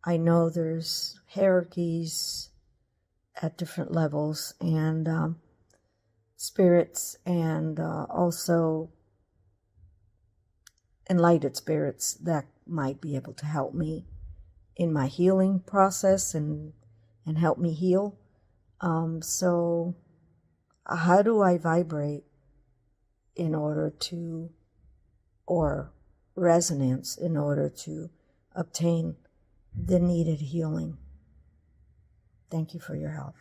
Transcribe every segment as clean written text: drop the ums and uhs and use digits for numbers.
I know there's hierarchies at different levels, and spirits, and also enlightened spirits that might be able to help me in my healing process and help me heal. So how do I vibrate in order to, or resonance in order to obtain the needed healing? Thank you for your help.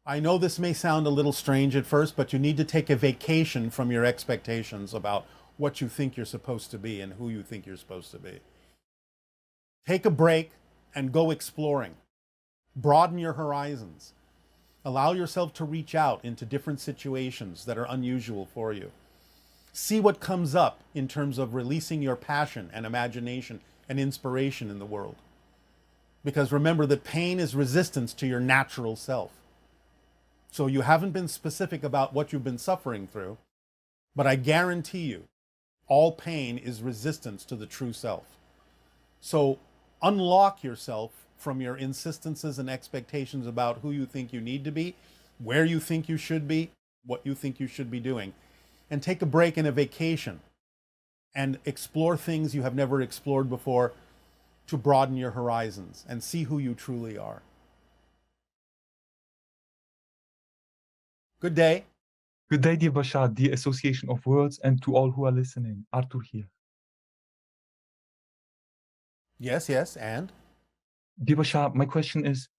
I know this may sound a little strange at first, but you need to take a vacation from your expectations about what you think you're supposed to be and who you think you're supposed to be. Take a break and go exploring. Broaden your horizons. Allow yourself to reach out into different situations that are unusual for you. See what comes up in terms of releasing your passion and imagination and inspiration in the world. Because remember that pain is resistance to your natural self. So you haven't been specific about what you've been suffering through, but I guarantee you, all pain is resistance to the true self. So unlock yourself from your insistences and expectations about who you think you need to be, where you think you should be, what you think you should be doing, and take a break and a vacation and explore things you have never explored before to broaden your horizons and see who you truly are. Good day. Good day, dear Bashar, the Association of Worlds, and to all who are listening. Arthur here. Yes, and? Dear Bashar, my question is,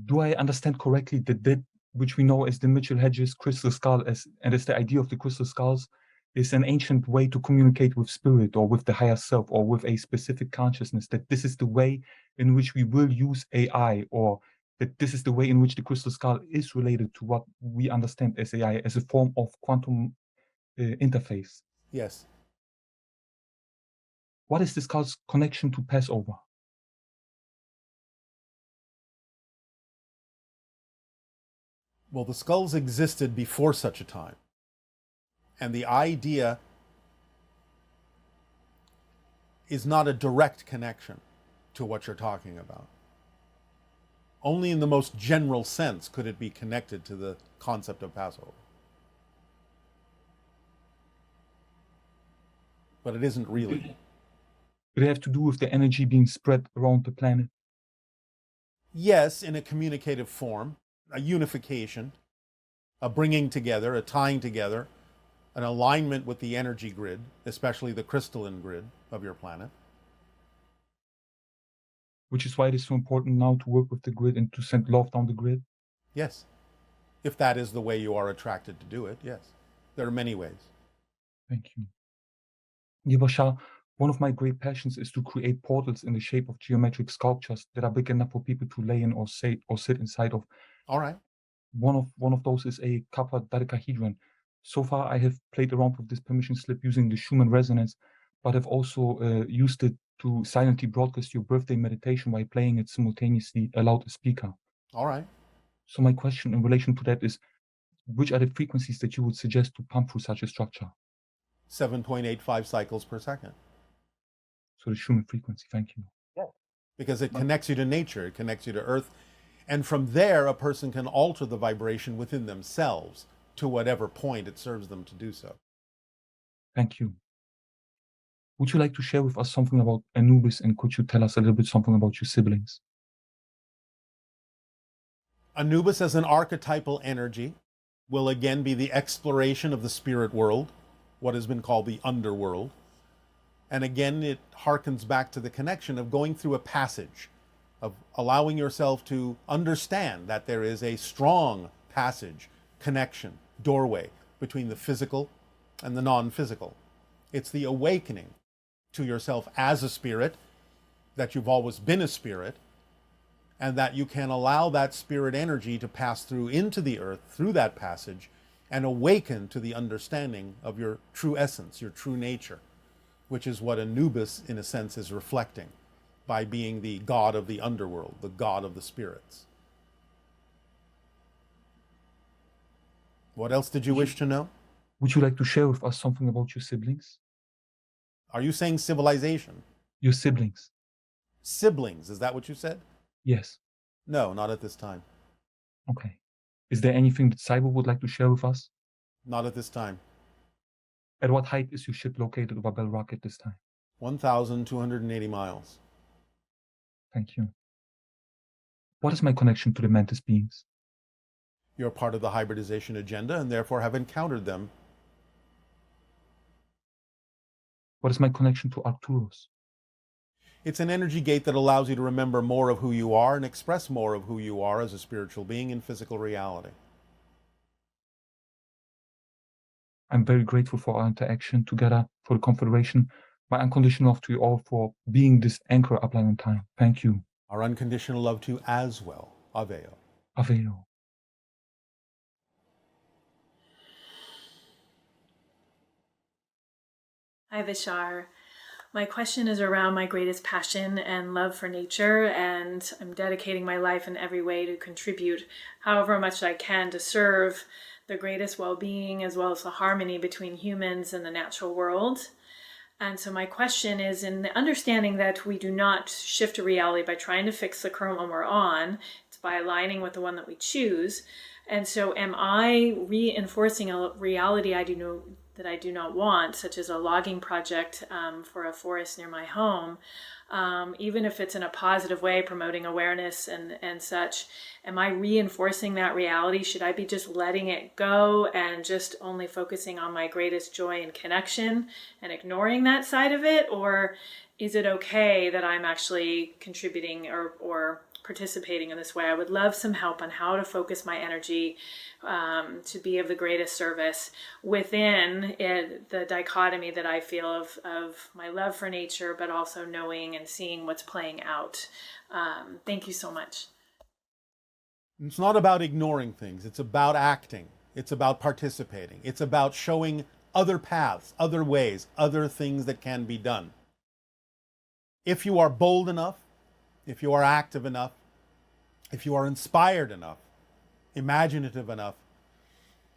do I understand correctly that which we know as the Mitchell Hedges crystal skull, and as the idea of the crystal skulls, is an ancient way to communicate with spirit or with the higher self or with a specific consciousness, that this is the way in which we will use AI, or that this is the way in which the crystal skull is related to what we understand as AI, as a form of quantum interface? Yes. What is the skull's connection to Passover? Well, the skulls existed before such a time. And the idea is not a direct connection to what you're talking about. Only in the most general sense could it be connected to the concept of Passover. But it isn't really. Would it have to do with the energy being spread around the planet? Yes, in a communicative form, a unification, a bringing together, a tying together, an alignment with the energy grid, especially the crystalline grid of your planet. Which is why it is so important now to work with the grid and to send love down the grid? Yes. If that is the way you are attracted to do it, yes. There are many ways. Thank you. Yeah, Bashar, one of my great passions is to create portals in the shape of geometric sculptures that are big enough for people to lay in or sit inside of. All right. One of those is a copper dodecahedron. So far, I have played around with this permission slip using the Schumann resonance, but I've also used it to silently broadcast your birthday meditation while playing it simultaneously aloud a speaker. All right. So my question in relation to that is, which are the frequencies that you would suggest to pump through such a structure? 7.85 cycles per second. So the Schumann frequency, thank you. Because it connects you to nature, it connects you to earth. And from there, a person can alter the vibration within themselves to whatever point it serves them to do so. Thank you. Would you like to share with us something about Anubis, and could you tell us a little bit something about your siblings? Anubis as an archetypal energy will again be the exploration of the spirit world, what has been called the underworld. And again, it harkens back to the connection of going through a passage, of allowing yourself to understand that there is a strong passage, connection, doorway between the physical and the non-physical. It's the awakening to yourself as a spirit, that you've always been a spirit, and that you can allow that spirit energy to pass through into the earth through that passage and awaken to the understanding of your true essence, your true nature, which is what Anubis, in a sense, is reflecting by being the god of the underworld, the god of the spirits. What else did you wish to know? Would you like to share with us something about your siblings? Are you saying civilization? Your siblings. Siblings, is that what you said? Yes. No, not at this time. Okay. Is there anything that Cyber would like to share with us? Not at this time. At what height is your ship located over Bell Rock at this time? 1,280 miles. Thank you. What is my connection to the Mantis beings? You're part of the hybridization agenda and therefore have encountered them. What is my connection to Arcturus? It's an energy gate that allows you to remember more of who you are and express more of who you are as a spiritual being in physical reality. I'm very grateful for our interaction together, for the Confederation. My unconditional love to you all for being this anchor upline in time. Thank you. Our unconditional love to you as well. Aveo. Aveo. Hi, Bashar. My question is around my greatest passion and love for nature, and I'm dedicating my life in every way to contribute however much I can to serve the greatest well-being as well as the harmony between humans and the natural world. And so my question is, in the understanding that we do not shift a reality by trying to fix the current one we're on, it's by aligning with the one that we choose. And so am I reinforcing a reality I do not want, such as a logging project for a forest near my home, even if it's in a positive way, promoting awareness and such? Am I reinforcing that reality? Should I be just letting it go and just only focusing on my greatest joy and connection and ignoring that side of it? Or is it okay that I'm actually contributing or participating in this way? I would love some help on how to focus my energy to be of the greatest service within the dichotomy that I feel of my love for nature, but also knowing and seeing what's playing out. Thank you so much. It's not about ignoring things. It's about acting. It's about participating. It's about showing other paths, other ways, other things that can be done. If you are bold enough, if you are active enough, if you are inspired enough, imaginative enough,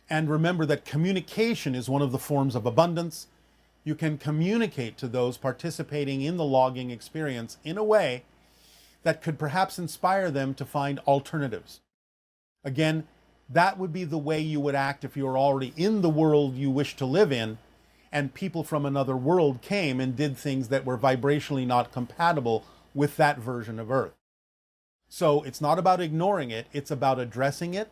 and remember that communication is one of the forms of abundance, you can communicate to those participating in the logging experience in a way that could perhaps inspire them to find alternatives. Again, that would be the way you would act if you were already in the world you wish to live in, and people from another world came and did things that were vibrationally not compatible with that version of Earth. So it's not about ignoring it, it's about addressing it.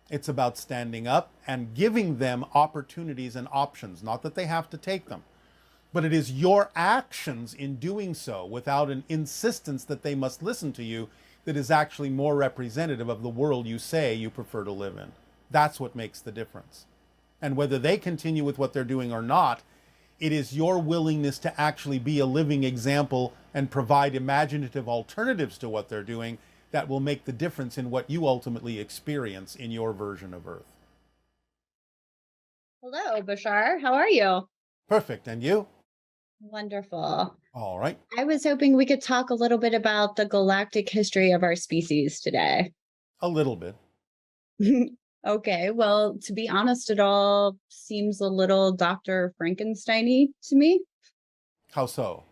It's about standing up and giving them opportunities and options, not that they have to take them. But it is your actions in doing so, without an insistence that they must listen to you, that is actually more representative of the world you say you prefer to live in. That's what makes the difference. And whether they continue with what they're doing or not, it is your willingness to actually be a living example and provide imaginative alternatives to what they're doing that will make the difference in what you ultimately experience in your version of Earth. Hello, Bashar. How are you? Perfect. And you? Wonderful. All right. I was hoping we could talk a little bit about the galactic history of our species today. A little bit. Okay, well, to be honest, it all seems a little Dr. Frankenstein-y to me. How so?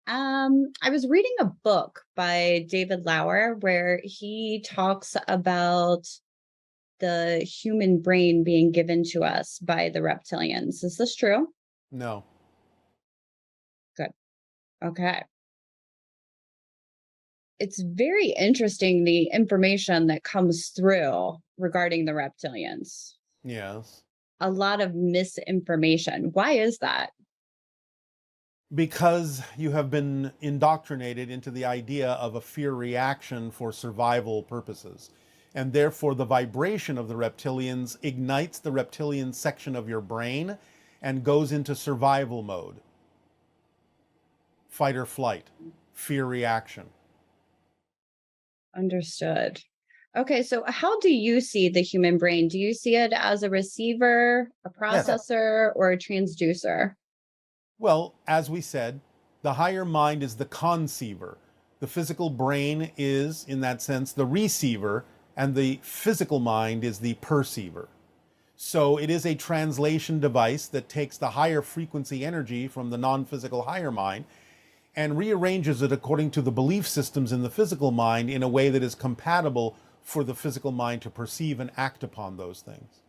I was reading a book by David Lauer where he talks about the human brain being given to us by the reptilians. Is this true? No. Good. Okay. It's very interesting, the information that comes through regarding the reptilians. Yes. A lot of misinformation. Why is that? Because you have been indoctrinated into the idea of a fear reaction for survival purposes. And therefore, the vibration of the reptilians ignites the reptilian section of your brain and goes into survival mode. Fight or flight, fear reaction. Understood. Okay, so how do you see the human brain? Do you see it as a receiver, a processor, or a transducer? Well, as we said, the higher mind is the conceiver. The physical brain is, in that sense, the receiver, and the physical mind is the perceiver. So it is a translation device that takes the higher frequency energy from the non-physical higher mind and rearranges it according to the belief systems in the physical mind in a way that is compatible for the physical mind to perceive and act upon those things.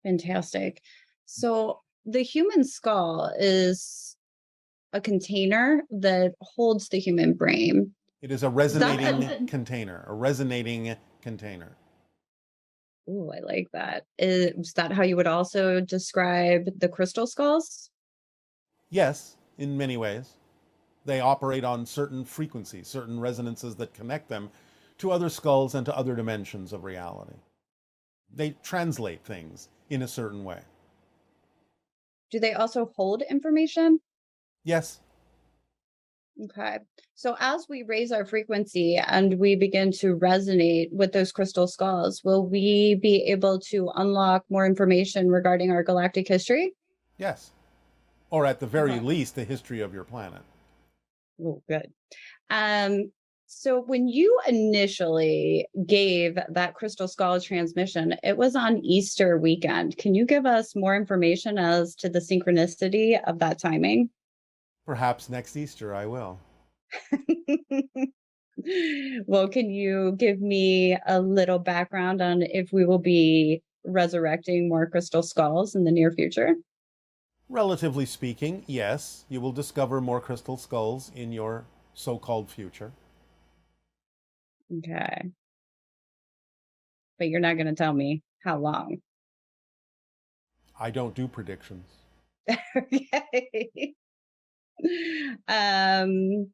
Fantastic. So the human skull is a container that holds the human brain. It is a resonating container, a resonating container. Ooh, I like that. Is that how you would also describe the crystal skulls? Yes, in many ways. They operate on certain frequencies, certain resonances that connect them to other skulls and to other dimensions of reality. They translate things in a certain way. Do they also hold information? Yes. Okay. So as we raise our frequency and we begin to resonate with those crystal skulls, will we be able to unlock more information regarding our galactic history? Yes. Or at the very Okay. least, the history of your planet. Oh, good. So when you initially gave that crystal skull transmission, it was on Easter weekend. Can you give us more information as to the synchronicity of that timing? Perhaps next Easter I will. Well, can you give me a little background on if we will be resurrecting more crystal skulls in the near future? Relatively speaking, yes, you will discover more crystal skulls in your so-called future. Okay. But you're not going to tell me how long. I don't do predictions. Okay. Um,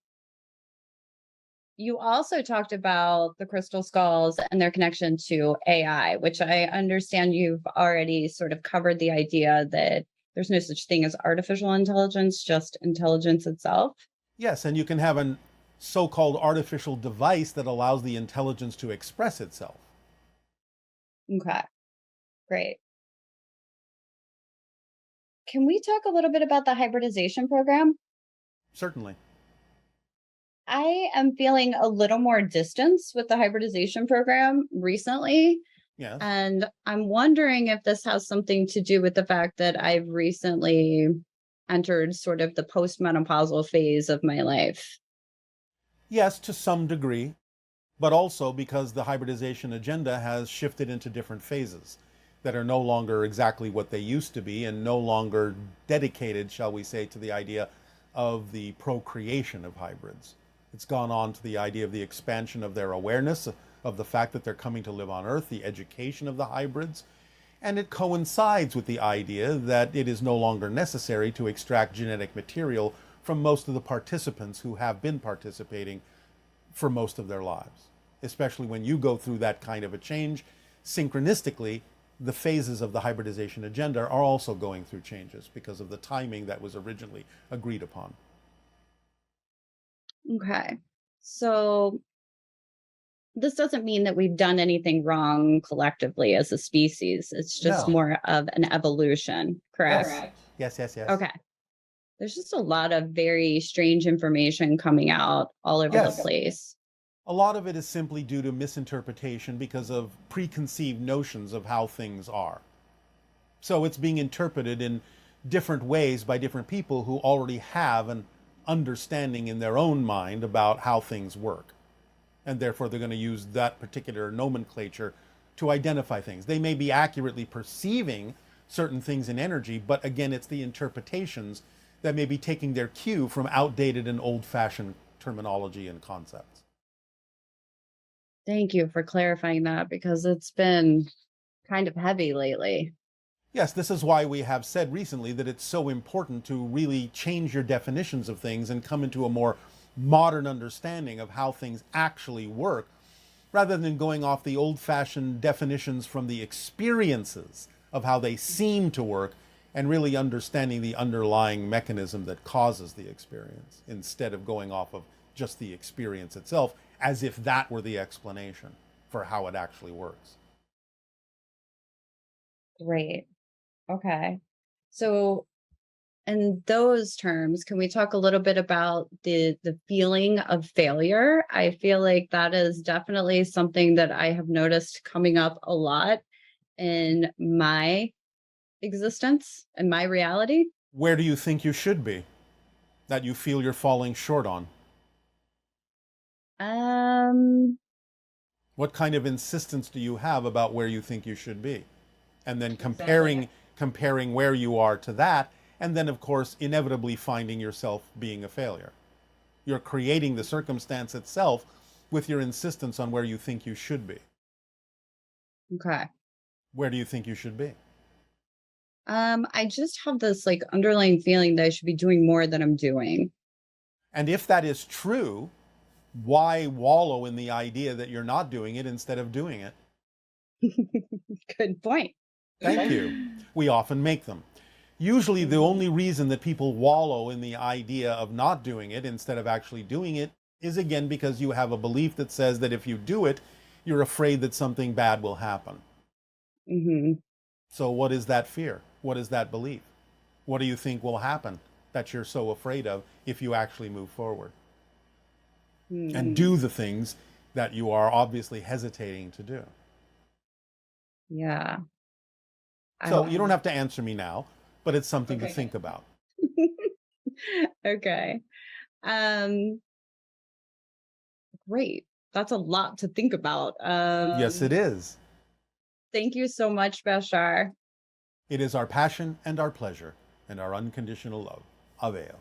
you also talked about the crystal skulls and their connection to AI, which I understand you've already sort of covered the idea that there's no such thing as artificial intelligence, just intelligence itself. Yes, and you can have a so-called artificial device that allows the intelligence to express itself. Okay, great. Can we talk a little bit about the hybridization program? Certainly. I am feeling a little more distance with the hybridization program recently. Yes. And I'm wondering if this has something to do with the fact that I've recently entered sort of the postmenopausal phase of my life. Yes, to some degree, but also because the hybridization agenda has shifted into different phases that are no longer exactly what they used to be and no longer dedicated, shall we say, to the idea of the procreation of hybrids. It's gone on to the idea of the expansion of their awareness of the fact that they're coming to live on Earth, the education of the hybrids, and it coincides with the idea that it is no longer necessary to extract genetic material from most of the participants who have been participating for most of their lives. Especially when you go through that kind of a change, synchronistically, the phases of the hybridization agenda are also going through changes because of the timing that was originally agreed upon. Okay. So this doesn't mean that we've done anything wrong collectively as a species. It's just No. more of an evolution, correct? Yes. Yes. Okay. There's just a lot of very strange information coming out all over Yes. the place. A lot of it is simply due to misinterpretation because of preconceived notions of how things are. So it's being interpreted in different ways by different people who already have an understanding in their own mind about how things work. And therefore they're going to use that particular nomenclature to identify things. They may be accurately perceiving certain things in energy, but again, it's the interpretations that may be taking their cue from outdated and old-fashioned terminology and concepts. Thank you for clarifying that because it's been kind of heavy lately. Yes, this is why we have said recently that it's so important to really change your definitions of things and come into a more modern understanding of how things actually work, rather than going off the old-fashioned definitions from the experiences of how they seem to work and really understanding the underlying mechanism that causes the experience instead of going off of just the experience itself as if that were the explanation for how it actually works. Great. Okay. So in those terms, can we talk a little bit about the feeling of failure? I feel like that is definitely something that I have noticed coming up a lot in my existence and my reality. Where do you think you should be? that you feel you're falling short on? What kind of insistence do you have about where you think you should be? And then comparing where you are to that, and then of course inevitably finding yourself being a failure. You're creating the circumstance itself with your insistence on where you think you should be. Okay. Where do you think you should be? I just have this like underlying feeling that I should be doing more than I'm doing. And if that is true, why wallow in the idea that you're not doing it instead of doing it? Good point. Thank you. We often make them. Usually the only reason that people wallow in the idea of not doing it instead of actually doing it is again because you have a belief that says that if you do it, you're afraid that something bad will happen. Mm-hmm. So what is that fear? What is that belief? What do you think will happen that you're so afraid of if you actually move forward and do the things that you are obviously hesitating to do? Yeah. So you don't have to answer me now, but it's something to think about. Okay. Great. That's a lot to think about. Yes, it is. Thank you so much, Bashar. It is our passion and our pleasure and our unconditional love. Aveo.